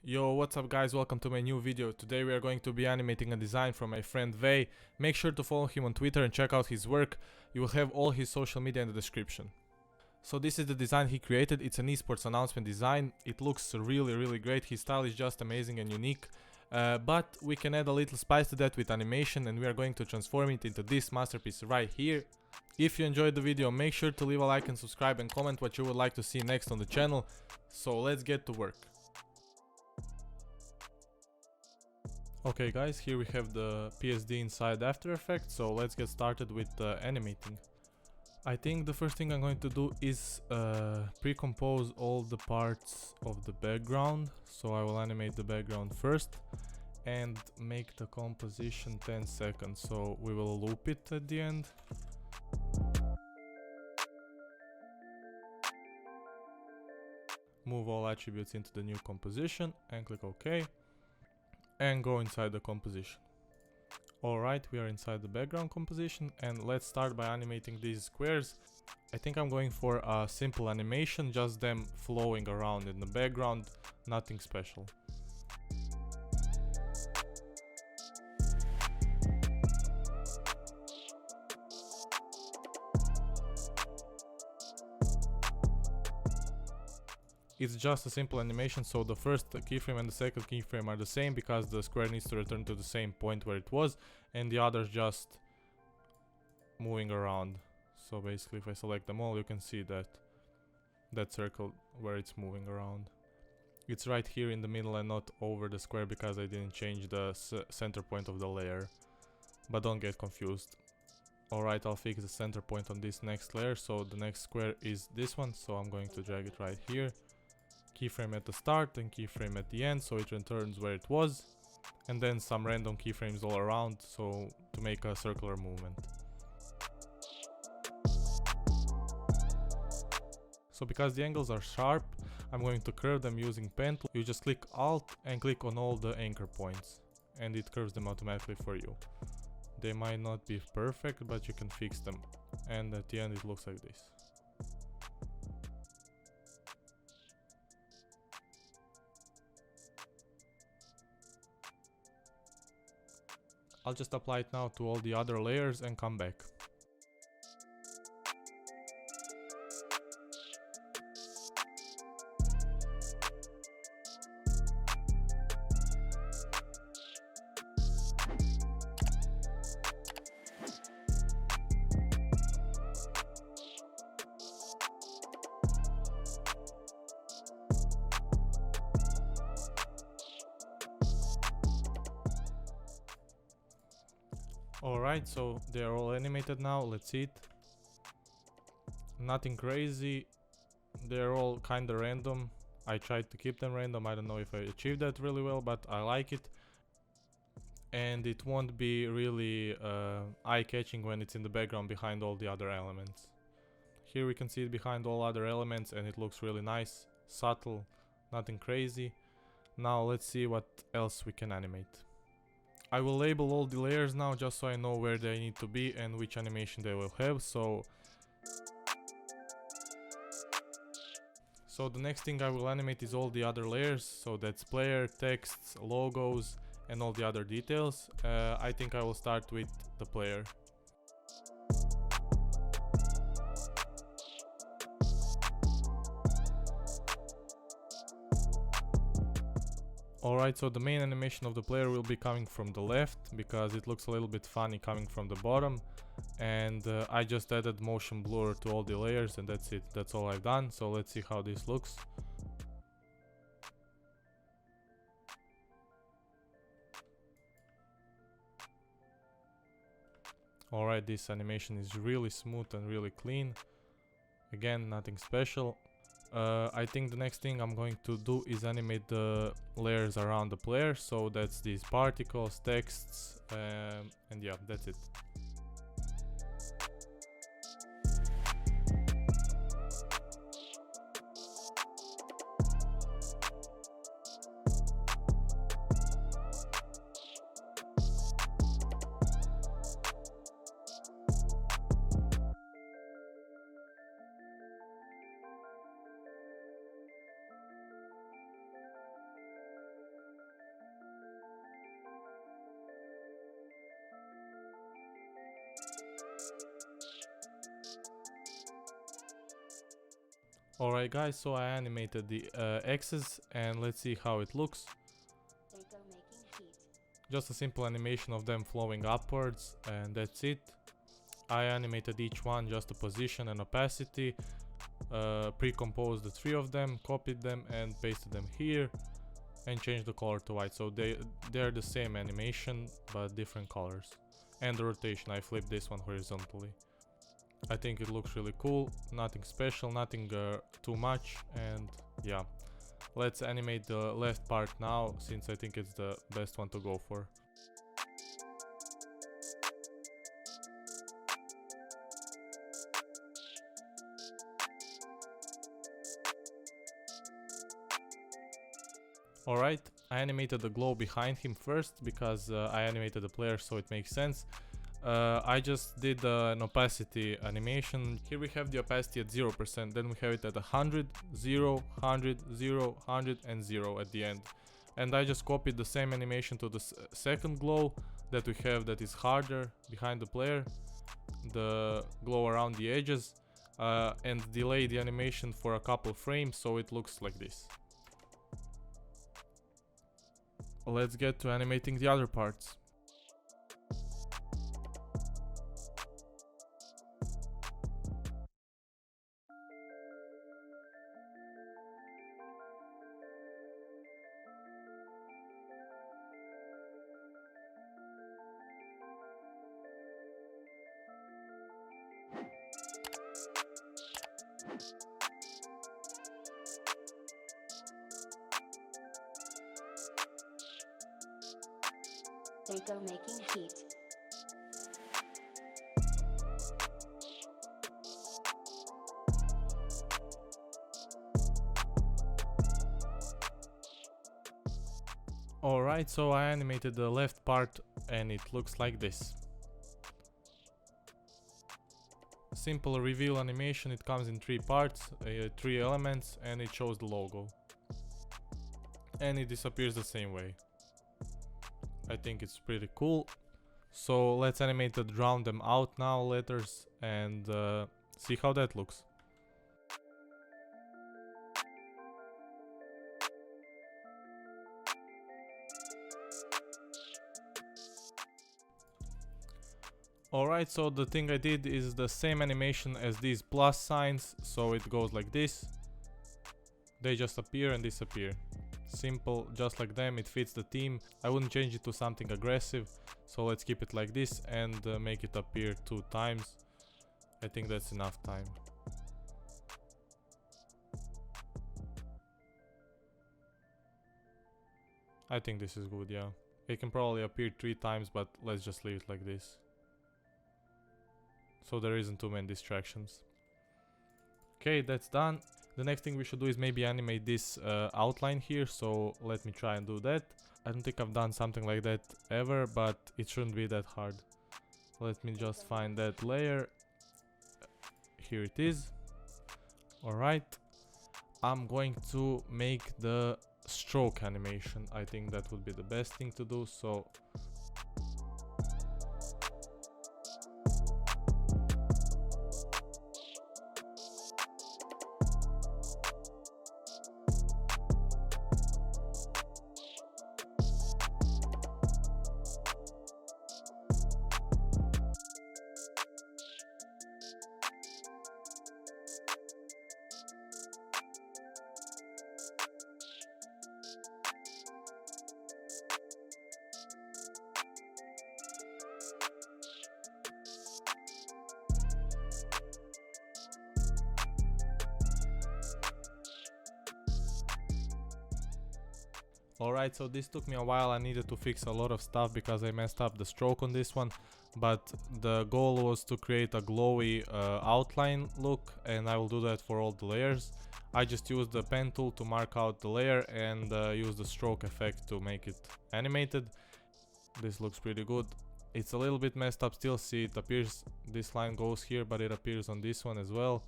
Yo, what's up guys, welcome to my new video. Today we are going to be animating a design from my friend Vey. Make sure to follow him on Twitter and check out his work. You will have all his social media in the description. So this is the design he created. It's an esports announcement design. It looks really great. His style is just amazing and unique. But we can add a little spice to that with animation, and we are going to transform it into this masterpiece right here. If you enjoyed the video, make sure to leave a like and subscribe and comment what you would like to see next on the channel. So let's get to work. Okay guys, here we have the PSD inside After Effects, so let's get started with animating. I think the first thing I'm going to do is pre-compose all the parts of the background. So I will animate the background first and make the composition 10 seconds, so we will loop it at the end. Move all attributes into the new composition and click OK. And go inside the composition. Alright, we are inside the background composition, and let's start by animating these squares. I think I'm going for a simple animation, just them flowing around in the background, nothing special. It's just a simple animation, so the first keyframe and the second keyframe are the same because the square needs to return to the same point where it was, and the others just moving around. So basically if I select them all, you can see that circle where it's moving around. It's right here in the middle and not over the square because I didn't change the center point of the layer. But don't get confused. Alright, I'll fix the center point on this next layer, so the next square is this one, so I'm going to drag it right here. Keyframe at the start and keyframe at the end, so it returns where it was, and then some random keyframes all around, so to make a circular movement. So because the angles are sharp, I'm going to curve them using pen tool. You just click Alt and click on all the anchor points, and it curves them automatically for you. They might not be perfect, but you can fix them, and at the end it looks like this. I'll just apply it now to all the other layers and come back. Alright, so they are all animated now, let's see it. Nothing crazy, they're all kinda random. I tried to keep them random, I don't know if I achieved that really well, but I like it. And it won't be really eye-catching when it's in the background behind all the other elements. Here we can see it behind all other elements and it looks really nice, subtle, nothing crazy. Now let's see what else we can animate. I will label all the layers now just so I know where they need to be and which animation they will have. So the next thing I will animate is all the other layers, so that's player, texts, logos and all the other details. I think I will start with the player. Alright, so the main animation of the player will be coming from the left because it looks a little bit funny coming from the bottom, and I just added motion blur to all the layers and that's it, that's all I've done. So let's see how this looks. Alright, this animation is really smooth and really clean. Again, nothing special. I think the next thing I'm going to do is animate the layers around the player, so that's these particles, texts, and yeah, that's it. Alright guys, so I animated the X's and let's see how it looks. Just a simple animation of them flowing upwards and that's it. I animated each one, just a position and opacity, pre-composed the 3 of them, copied them and pasted them here and changed the color to white. So they're the same animation but different colors. And the rotation, I flipped this one horizontally. I think it looks really cool, nothing special, nothing too much, and yeah. Let's animate the left part now, since I think it's the best one to go for. Alright, I animated the glow behind him first, because I animated the player, so it makes sense. I just did an opacity animation. Here we have the opacity at 0%, then we have it at 100, 0, 100, 0, 100 and 0 at the end. And I just copied the same animation to the second glow that we have that is harder behind the player, the glow around the edges, and delay the animation for a couple frames so it looks like this. Let's get to animating the other parts. They go making heat. Alright, so I animated the left part and it looks like this. Simple reveal animation, it comes in 3 parts, 3 elements, and it shows the logo. And it disappears the same way. I think it's pretty cool. So let's animate the drown them out now letters and see how that looks. Alright, so the thing I did is the same animation as these plus signs, so it goes like this. They just appear and disappear. Simple, just like them, it fits the theme. I wouldn't change it to something aggressive, so let's keep it like this and make it appear 2 times. I think that's enough time. I think this is good, yeah. It can probably appear 3 times, but let's just leave it like this. So there isn't too many distractions. Okay, that's done. The next thing we should do is maybe animate this outline here, so let me try and do that. I don't think I've done something like that ever, but it shouldn't be that hard. Let me just find that layer. Here it is. Alright. I'm going to make the stroke animation. I think that would be the best thing to do, so alright, so this took me a while. I needed to fix a lot of stuff because I messed up the stroke on this one. But the goal was to create a glowy outline look, and I will do that for all the layers. I just used the pen tool to mark out the layer and use the stroke effect to make it animated. This looks pretty good. It's a little bit messed up still. See, it appears, this line goes here, but it appears on this one as well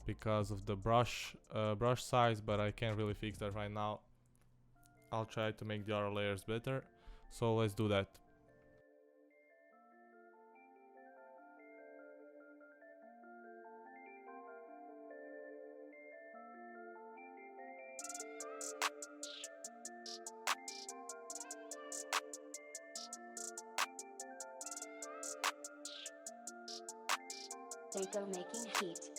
because of the brush size, but I can't really fix that right now. I'll try to make the other layers better, so let's do that. Seiko making heat.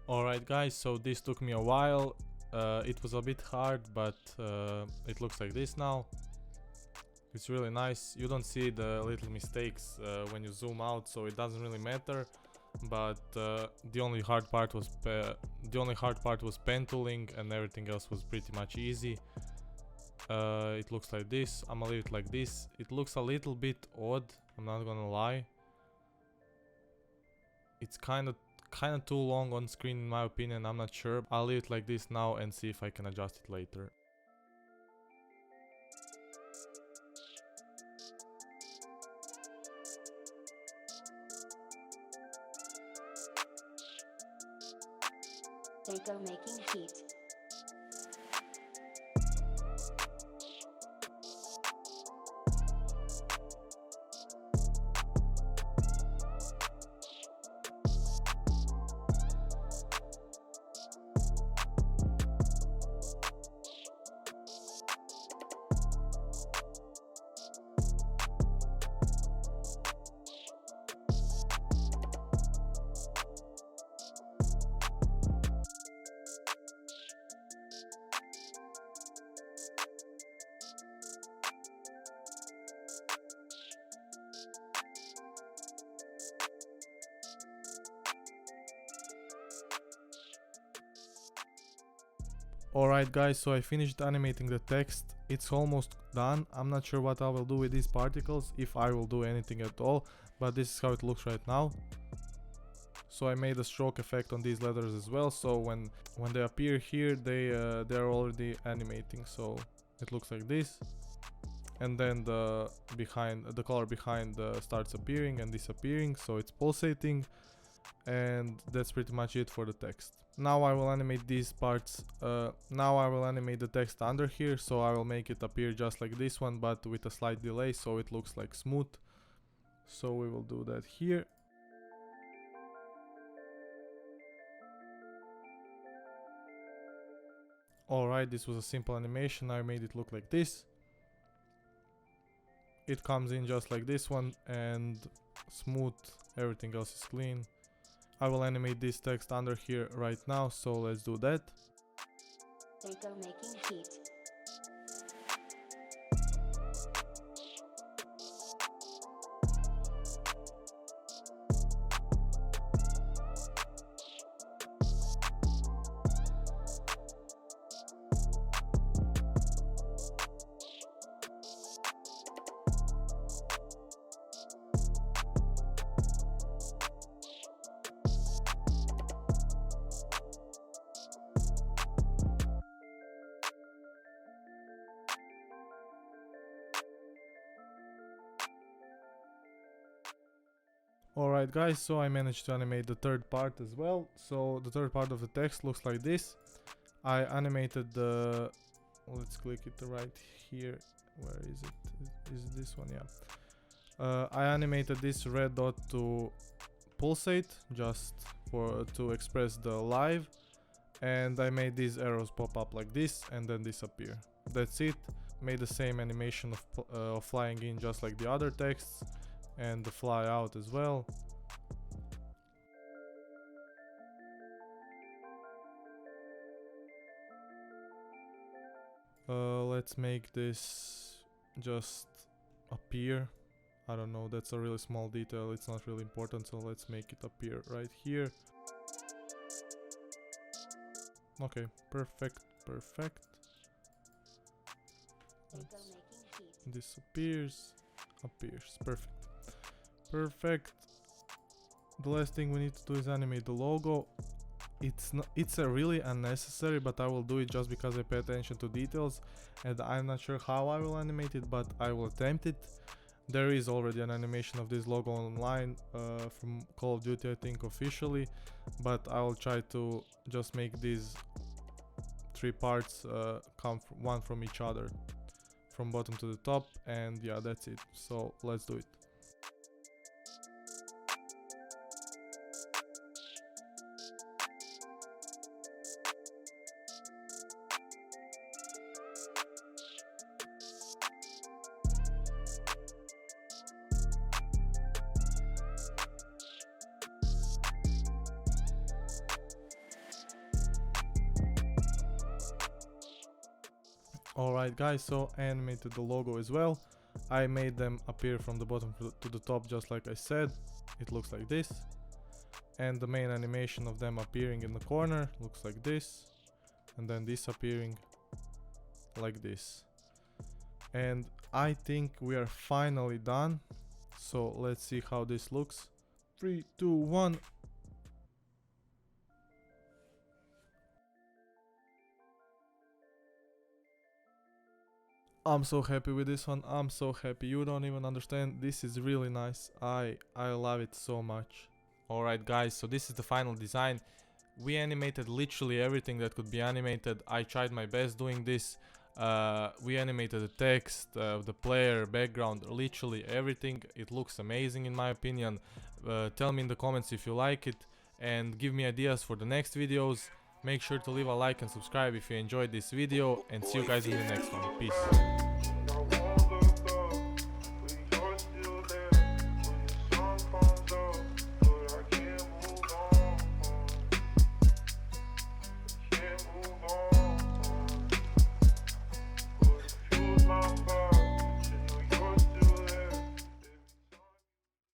Alright guys, so this took me a while. It was a bit hard, but it looks like this now. It's really nice. You don't see the little mistakes when you zoom out, so it doesn't really matter. But the only hard part was pen tooling, and everything else was pretty much easy. It looks like this. I'm gonna leave it like this. It looks a little bit odd, I'm not gonna lie. It's kind of too long on screen in my opinion, I'm not sure. I'll leave it like this now and see if I can adjust it later. Seiko making heat. Alright guys, so I finished animating the text. It's almost done. I'm not sure what I will do with these particles, if I will do anything at all, but this is how it looks right now. So I made a stroke effect on these letters as well, so when they appear here, they're already animating, so it looks like this. And then the color behind starts appearing and disappearing, so it's pulsating. And that's pretty much it for the text. Now I will animate these parts. Now I will animate the text under here, so I will make it appear just like this one, but with a slight delay, so it looks like smooth. So we will do that here. Alright, this was a simple animation. I made it look like this. It comes in just like this one, and smooth, everything else is clean. I will animate this text under here right now, so let's do that. Seiko making heat. Alright guys, so I managed to animate the third part as well. So the third part of the text looks like this. I animated the... let's click it right here. Where is it? Is it this one? Yeah. I animated this red dot to pulsate, just to express the live. And I made these arrows pop up like this and then disappear. That's it. Made the same animation of flying in just like the other texts. And the fly out as well. Let's make this just appear. I don't know, that's a really small detail, it's not really important, so let's make it appear right here. Okay, perfect. Disappears, appears, perfect. the last thing we need to do is animate the logo. It's a really unnecessary, but I will do it just because I pay attention to details, and I'm not sure how I will animate it, but I will attempt it. There is already an animation of this logo online from Call of Duty, I think, officially, but I will try to just make these three parts come one from each other, from bottom to the top, and yeah, that's it. So let's do it. Alright guys, so I animated the logo as well. I made them appear from the bottom to the top, just like I said. It looks like this. And the main animation of them appearing in the corner looks like this. And then disappearing like this. And I think we are finally done. So let's see how this looks. 3, 2, 1. I'm so happy with this one. I'm so happy. You don't even understand. This is really nice. I love it so much. Alright guys, so this is the final design. We animated literally everything that could be animated. I tried my best doing this. We animated the text, the player, background, literally everything. It looks amazing in my opinion. Tell me in the comments if you like it, and give me ideas for the next videos. Make sure to leave a like and subscribe if you enjoyed this video, and see you guys in the next one. Peace.